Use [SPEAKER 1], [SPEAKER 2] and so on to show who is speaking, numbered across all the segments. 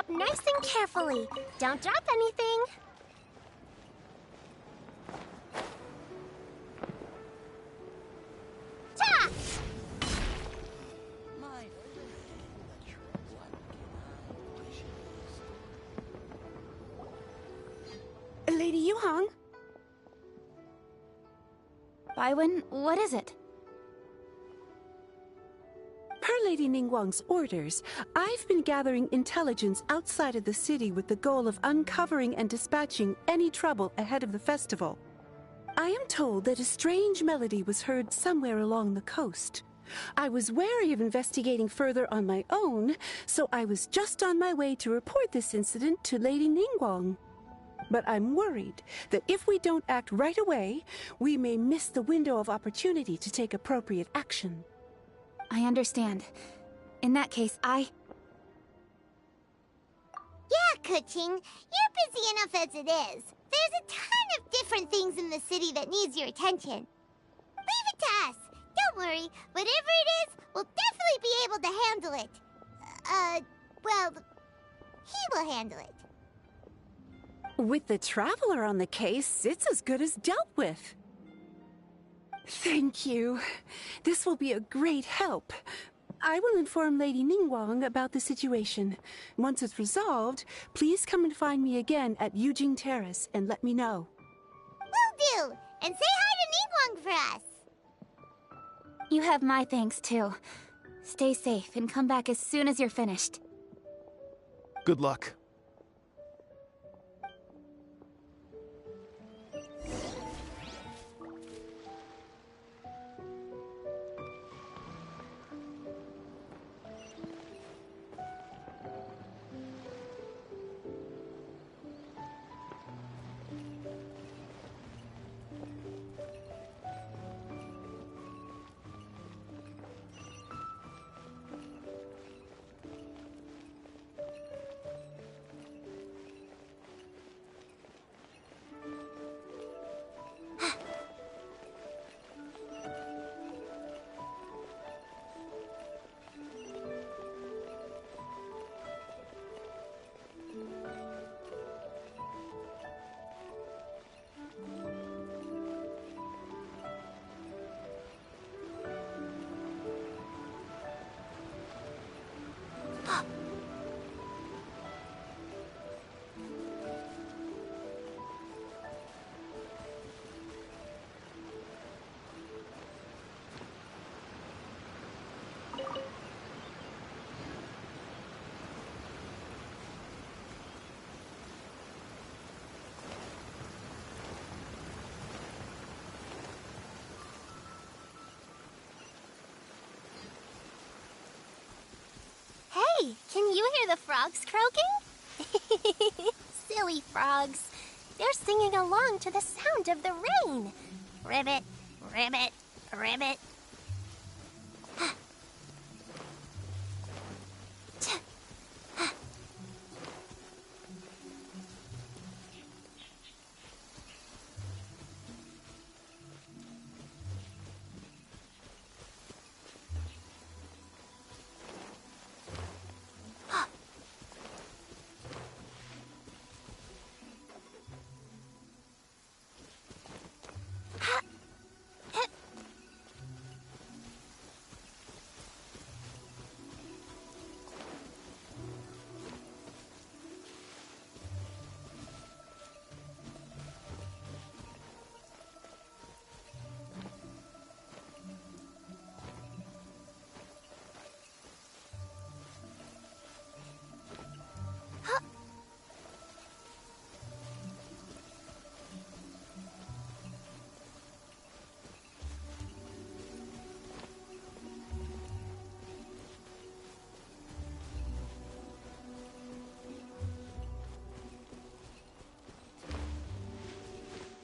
[SPEAKER 1] up nice and carefully. Don't drop anything. Ta!
[SPEAKER 2] Lady Yuhang?
[SPEAKER 3] Baiwen, what is it?
[SPEAKER 2] Per Lady Ningguang's orders, I've been gathering intelligence outside of the city with the goal of uncovering and dispatching any trouble ahead of the festival. I am told that a strange melody was heard somewhere along the coast. I was wary of investigating further on my own, so I was just on my way to report this incident to Lady Ningguang. But I'm worried that if we don't act right away, we may miss the window of opportunity to take appropriate action.
[SPEAKER 3] I understand. In that case,
[SPEAKER 1] Yeah, Kuching. You're busy enough as it is. There's a ton of different things in the city that needs your attention. Leave it to us. Don't worry. Whatever it is, we'll definitely be able to handle it. Well, he will handle it.
[SPEAKER 2] With the Traveler on the case, it's as good as dealt with. Thank you. This will be a great help. I will inform Lady Ningguang about the situation. Once it's resolved, please come and find me again at Yujing Terrace and let me know.
[SPEAKER 1] Will do! And say hi to Ningguang for us!
[SPEAKER 3] you have my thanks too. Stay safe and come back as soon as you're finished.
[SPEAKER 4] Good luck.
[SPEAKER 1] Hey, can you hear the frogs croaking? Silly frogs. They're singing along to the sound of the rain. Ribbit, ribbit, ribbit.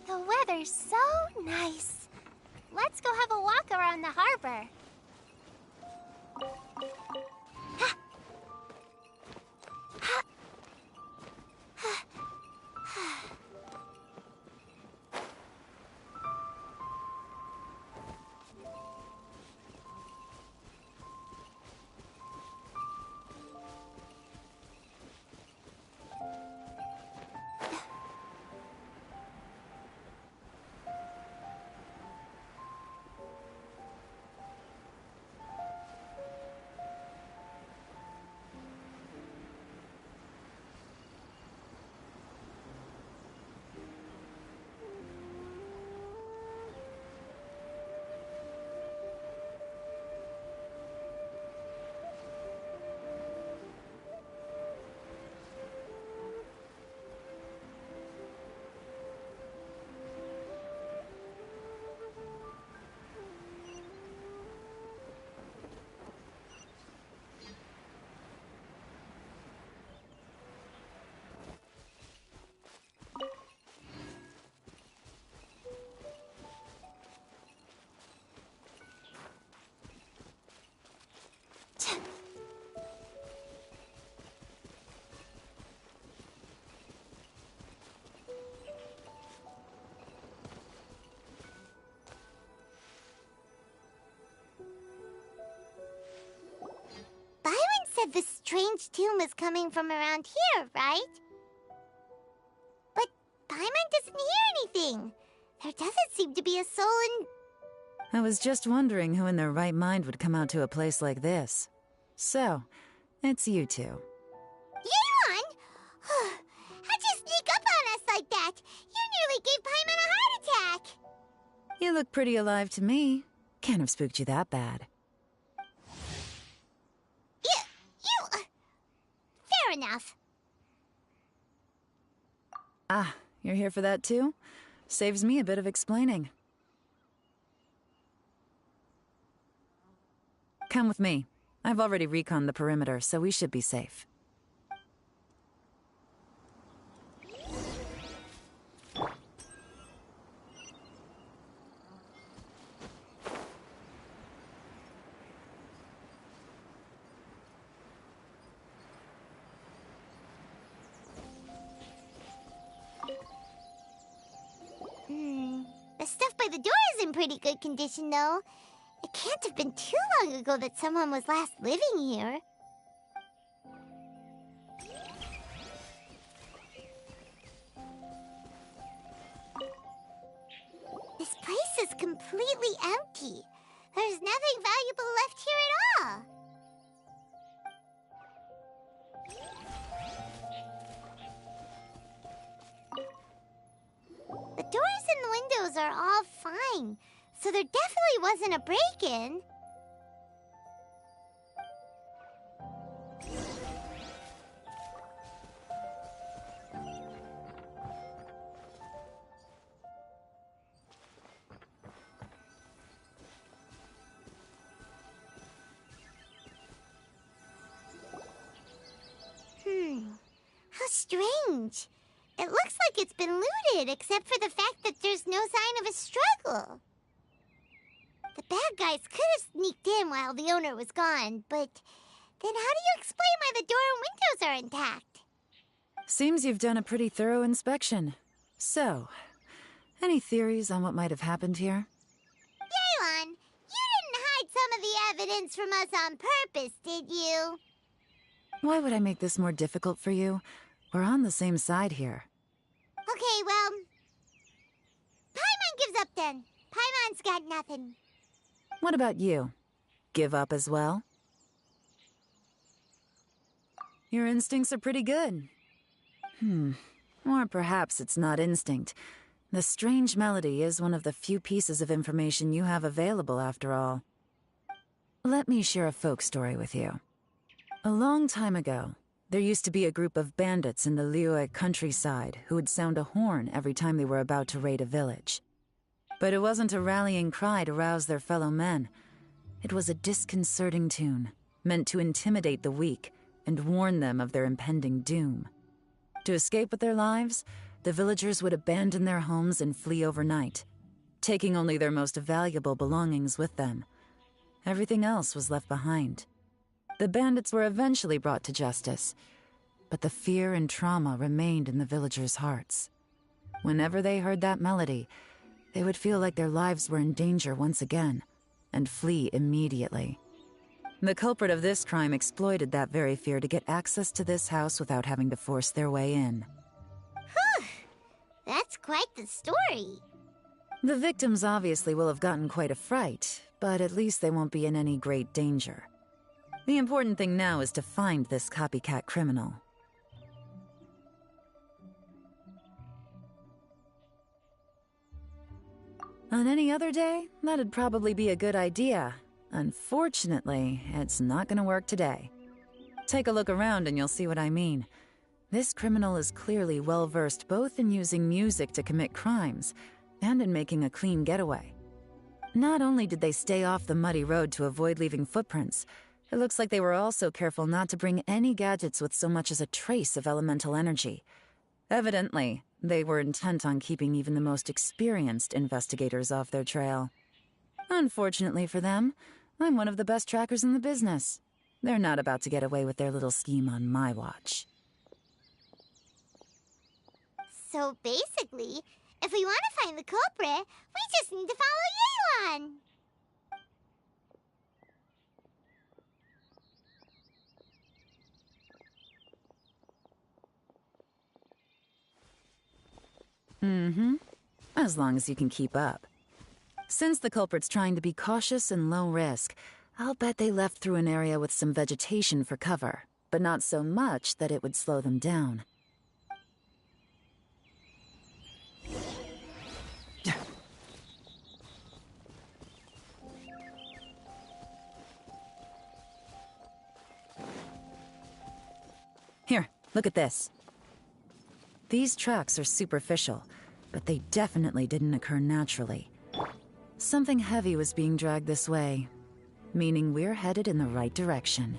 [SPEAKER 1] The weather's so nice. Let's go have a walk around the harbor. the strange tune was coming from around here, right? But Paimon doesn't hear anything. There doesn't seem to be a soul in...
[SPEAKER 5] I was just wondering who in their right mind would come out to a place like this. So, it's you two.
[SPEAKER 1] Yeon! How'd you sneak up on us like that? You nearly gave Paimon a heart attack!
[SPEAKER 5] You look pretty alive to me. Can't have spooked you that bad.
[SPEAKER 1] Fair enough.
[SPEAKER 5] Ah, you're here for that too? Saves me a bit of explaining. Come with me. I've already reconned the perimeter, so we should be safe.
[SPEAKER 1] The stuff by the door is in pretty good condition, though. It can't have been too long ago that someone was last living here. This place is completely empty. There's nothing valuable left here at all. The doors and windows are all fine, so there definitely wasn't a break-in. How strange. It looks like it's been looted, except for the fact that there's no sign of a struggle. The bad guys could have sneaked in while the owner was gone, but then how do you explain why the door and windows are intact?
[SPEAKER 5] Seems you've done a pretty thorough inspection. So, any theories on what might have happened here?
[SPEAKER 1] Yeon, you didn't hide some of the evidence from us on purpose, did you?
[SPEAKER 5] Why would I make this more difficult for you? We're on the same side here.
[SPEAKER 1] Okay, well... Paimon gives up then. Paimon's got nothing.
[SPEAKER 5] What about you? Give up as well? Your instincts are pretty good. Or perhaps it's not instinct. The strange melody is one of the few pieces of information you have available, after all. Let me share a folk story with you. A long time ago, there used to be a group of bandits in the Liyue countryside who would sound a horn every time they were about to raid a village. But it wasn't a rallying cry to rouse their fellow men. It was a disconcerting tune, meant to intimidate the weak and warn them of their impending doom. To escape with their lives, the villagers would abandon their homes and flee overnight, taking only their most valuable belongings with them. Everything else was left behind. The bandits were eventually brought to justice, but the fear and trauma remained in the villagers' hearts. Whenever they heard that melody, they would feel like their lives were in danger once again, and flee immediately. The culprit of this crime exploited that very fear to get access to this house without having to force their way in.
[SPEAKER 1] Whew! That's quite the story.
[SPEAKER 5] The victims obviously will have gotten quite a fright, but at least they won't be in any great danger. The important thing now is to find this copycat criminal. On any other day, that'd probably be a good idea. Unfortunately, it's not gonna work today. Take a look around and you'll see what I mean. This criminal is clearly well-versed both in using music to commit crimes and in making a clean getaway. Not only did they stay off the muddy road to avoid leaving footprints, it looks like they were also careful not to bring any gadgets with so much as a trace of elemental energy. Evidently, they were intent on keeping even the most experienced investigators off their trail. Unfortunately for them, I'm one of the best trackers in the business. They're not about to get away with their little scheme on my watch.
[SPEAKER 1] So basically, if we want to find the culprit, we just need to follow Yeon.
[SPEAKER 5] Mm-hmm. As long as you can keep up. Since the culprit's trying to be cautious and low risk, I'll bet they left through an area with some vegetation for cover, but not so much that it would slow them down. Here, look at this. These tracks are superficial, but they definitely didn't occur naturally. Something heavy was being dragged this way, meaning we're headed in the right direction.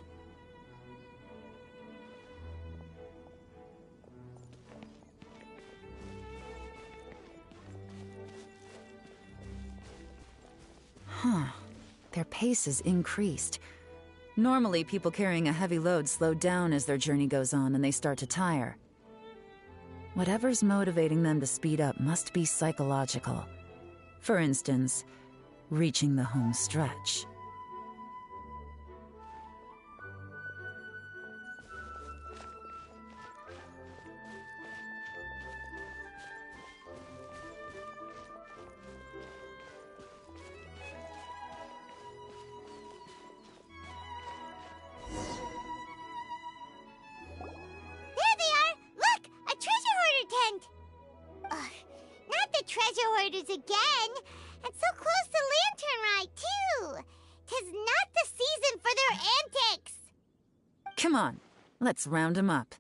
[SPEAKER 5] Huh. Their pace is increased. Normally, people carrying a heavy load slow down as their journey goes on and they start to tire. Whatever's motivating them to speed up must be psychological. For instance, reaching the home stretch.
[SPEAKER 1] There they are! Look! A treasure hoarder tent! Ugh, not the treasure hoarders again! And so close to Lantern Ride, too! 'Tis not the season for their antics!
[SPEAKER 5] Come on, let's round 'em up.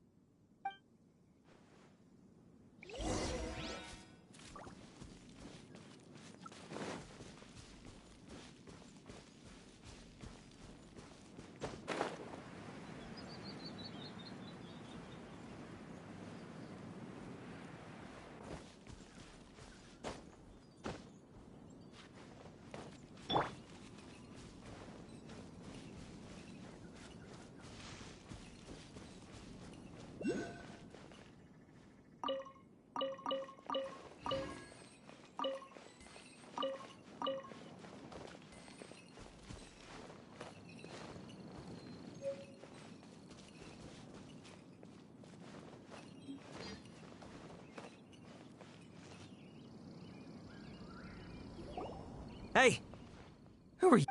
[SPEAKER 6] Hey! Who are you?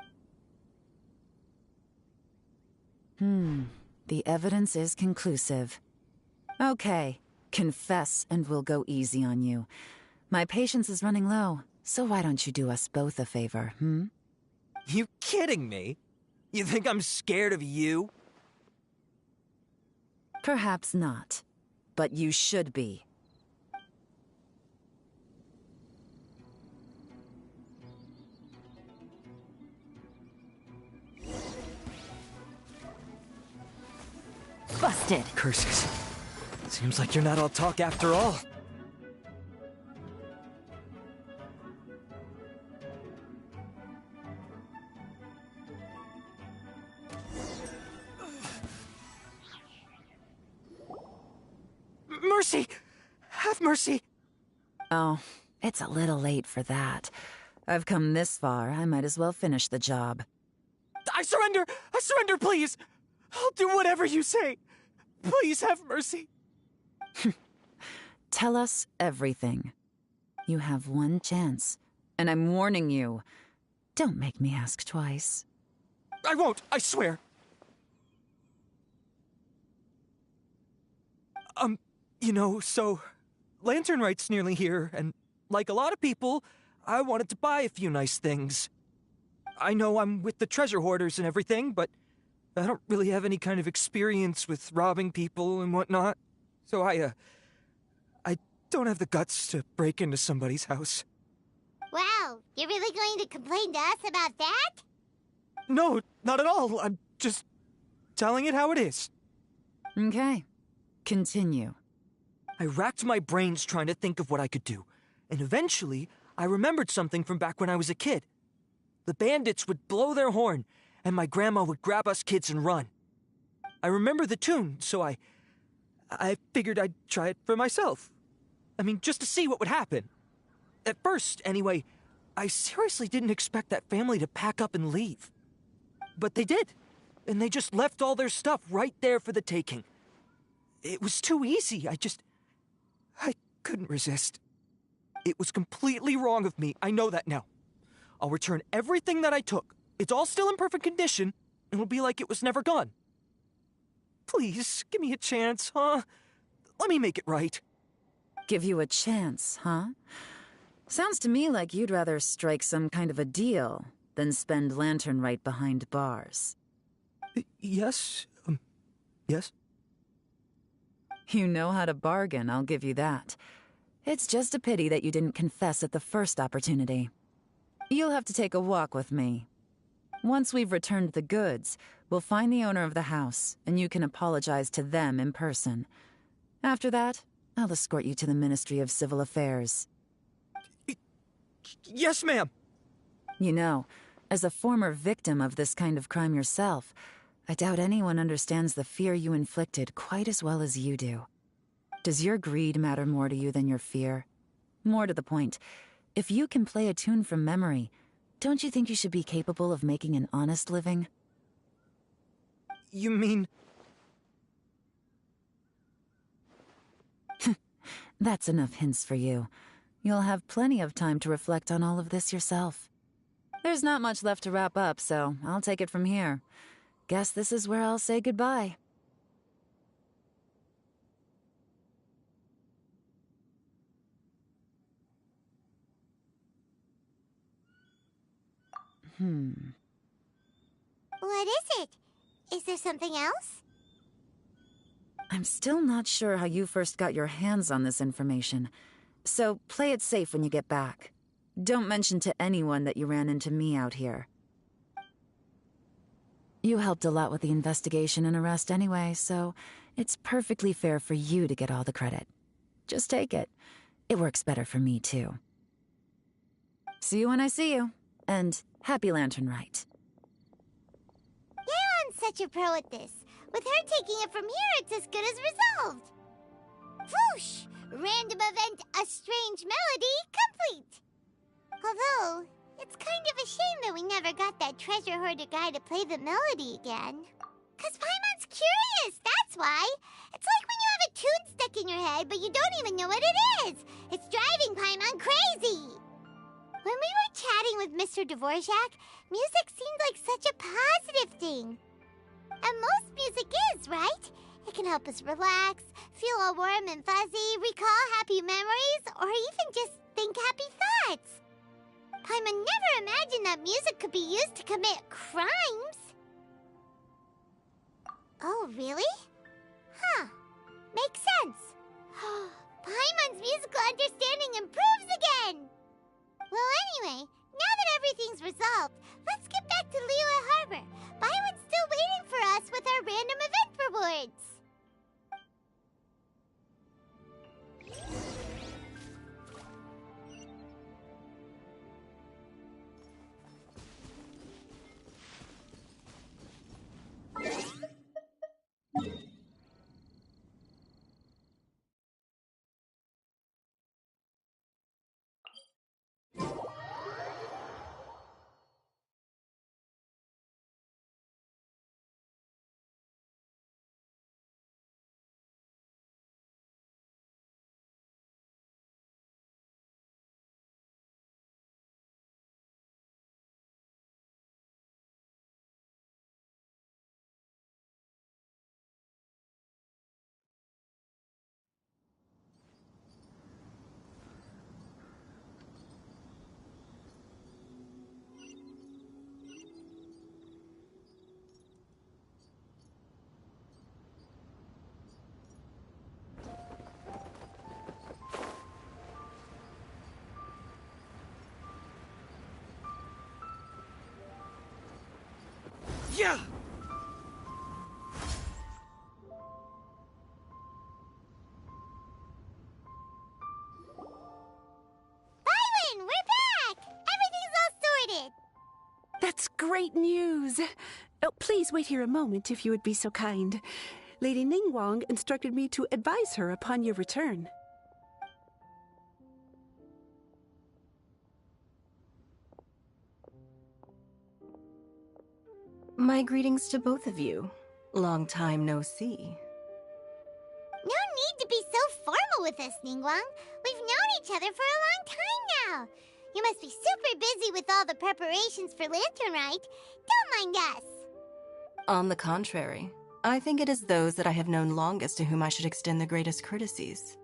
[SPEAKER 5] The evidence is conclusive. Okay, confess and we'll go easy on you. My patience is running low, so why don't you do us both a favor,
[SPEAKER 6] You kidding me? You think I'm scared of you?
[SPEAKER 5] Perhaps not, but you should be. Busted!
[SPEAKER 6] Curses. Seems like you're not all talk after all. Mercy! Have mercy!
[SPEAKER 5] Oh, it's a little late for that. I've come this far, I might as well finish the job.
[SPEAKER 6] I surrender! I surrender, please! I'll do whatever you say! Please have mercy!
[SPEAKER 5] Tell us everything. You have one chance, and I'm warning you. Don't make me ask twice.
[SPEAKER 6] I won't, I swear! So Lantern Right's nearly here, and like a lot of people, I wanted to buy a few nice things. I know I'm with the treasure hoarders and everything, but I don't really have any kind of experience with robbing people and whatnot. So I don't have the guts to break into somebody's house.
[SPEAKER 1] Wow, you're really going to complain to us about that?
[SPEAKER 6] No, not at all. I'm just telling it how it is.
[SPEAKER 5] Okay, continue.
[SPEAKER 6] I racked my brains trying to think of what I could do, and eventually I remembered something from back when I was a kid. The bandits would blow their horn, and my grandma would grab us kids and run. I remember the tune, so I figured I'd try it for myself. I mean, just to see what would happen. At first, anyway, I seriously didn't expect that family to pack up and leave. But they did, and they just left all their stuff right there for the taking. It was too easy, I couldn't resist. It was completely wrong of me. I know that now. I'll return everything that I took. It's all still in perfect condition, and it'll be like it was never gone. Please, give me a chance, huh? Let me make it right.
[SPEAKER 5] Give you a chance, huh? Sounds to me like you'd rather strike some kind of a deal than spend Lantern right behind bars.
[SPEAKER 6] Yes? Yes?
[SPEAKER 5] You know how to bargain, I'll give you that. It's just a pity that you didn't confess at the first opportunity. You'll have to take a walk with me. Once we've returned the goods, we'll find the owner of the house, and you can apologize to them in person. After that, I'll escort you to the Ministry of Civil Affairs.
[SPEAKER 6] Yes, ma'am!
[SPEAKER 5] You know, as a former victim of this kind of crime yourself, I doubt anyone understands the fear you inflicted quite as well as you do. Does your greed matter more to you than your fear? More to the point, if you can play a tune from memory, don't you think you should be capable of making an honest living?
[SPEAKER 6] You mean...
[SPEAKER 5] That's enough hints for you. You'll have plenty of time to reflect on all of this yourself. There's not much left to wrap up, so I'll take it from here. Guess this is where I'll say goodbye.
[SPEAKER 1] What is it? Is there something else?
[SPEAKER 5] I'm still not sure how you first got your hands on this information, so play it safe when you get back. Don't mention to anyone that you ran into me out here. You helped a lot with the investigation and arrest anyway, so it's perfectly fair for you to get all the credit. Just take it. It works better for me, too. See you when I see you, and happy Lantern Rite.
[SPEAKER 1] Yeon's such a pro at this. With her taking it from here, it's as good as resolved. Whoosh! Random event, a strange melody, complete! Although, it's kind of a shame that we never got that treasure hoarder guy to play the melody again. 'Cause Paimon's curious, that's why. It's like when you have a tune stuck in your head, but you don't even know what it is. It's driving Paimon crazy. When we were chatting with Mr. Dvorak, music seemed like such a positive thing. And most music is, right? It can help us relax, feel all warm and fuzzy, recall happy memories, or even just think happy thoughts. Paimon never imagined that music could be used to commit crimes. Oh, really? Huh. Makes sense. Paimon's musical understanding improves again! Well, anyway, now that everything's resolved, let's get back to Liyue Harbor. Byron's still waiting for us with our random event rewards.
[SPEAKER 6] Yeah!
[SPEAKER 1] Byron, we're back! Everything's all sorted!
[SPEAKER 2] That's great news. Oh, please wait here a moment if you would be so kind. Lady Ningguang instructed me to advise her upon your return.
[SPEAKER 7] My greetings to both of you. Long time no see.
[SPEAKER 1] No need to be so formal, with us, Ningguang. We've known each other for a long time now. You must be super busy with all the preparations for Lantern Rite. Don't mind us.
[SPEAKER 7] On the contrary, I think it is those that I have known longest to whom I should extend the greatest courtesies.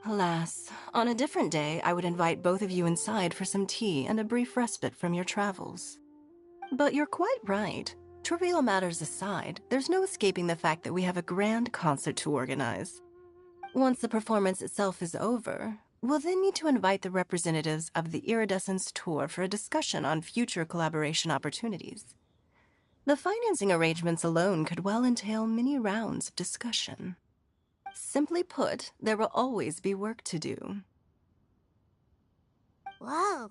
[SPEAKER 7] Alas, on a different day, I would invite both of you inside for some tea and a brief respite from your travels. But you're quite right. Trivial matters aside, there's no escaping the fact that we have a grand concert to organize. Once the performance itself is over, we'll then need to invite the representatives of the Iridescence Tour for a discussion on future collaboration opportunities. The financing arrangements alone could well entail many rounds of discussion. Simply put, there will always be work to do.
[SPEAKER 1] Whoa,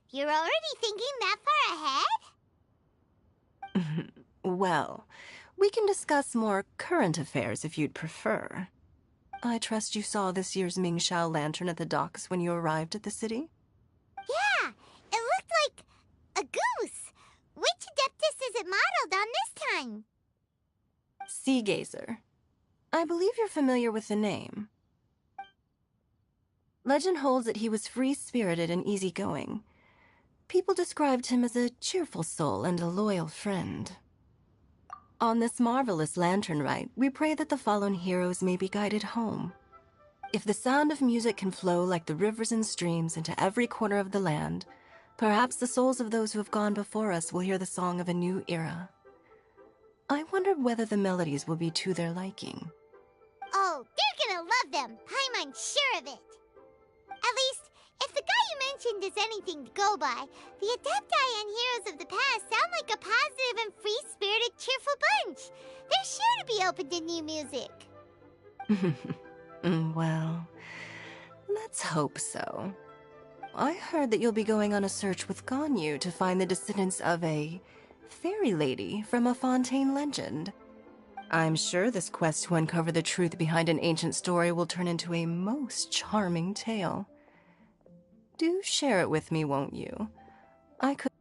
[SPEAKER 1] you're already thinking that far ahead?
[SPEAKER 7] Well, we can discuss more current affairs if you'd prefer. I trust you saw this year's Mingxiao lantern at the docks when you arrived at the city?
[SPEAKER 1] Yeah, it looked like a goose. Which Adeptus is it modeled on this time?
[SPEAKER 7] Sea Gazer. I believe you're familiar with the name. Legend holds that he was free-spirited and easygoing. People described him as a cheerful soul and a loyal friend. On this marvelous lantern rite, we pray that the fallen heroes may be guided home. If the sound of music can flow like the rivers and streams into every corner of the land, perhaps the souls of those who have gone before us will hear the song of a new era. I wonder whether the melodies will be to their liking.
[SPEAKER 1] Oh, they're gonna love them. I'm unsure of it. At least, if the guy you mentioned is anything to go by, the Adepti and heroes of the past sound like a positive and free-spirited, cheerful bunch. They're sure to be open to new music.
[SPEAKER 7] Well, let's hope so. I heard that you'll be going on a search with Ganyu to find the descendants of a fairy lady from a Fontaine legend. I'm sure this quest to uncover the truth behind an ancient story will turn into a most charming tale. Do share it with me, won't you? I could...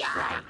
[SPEAKER 6] Yeah.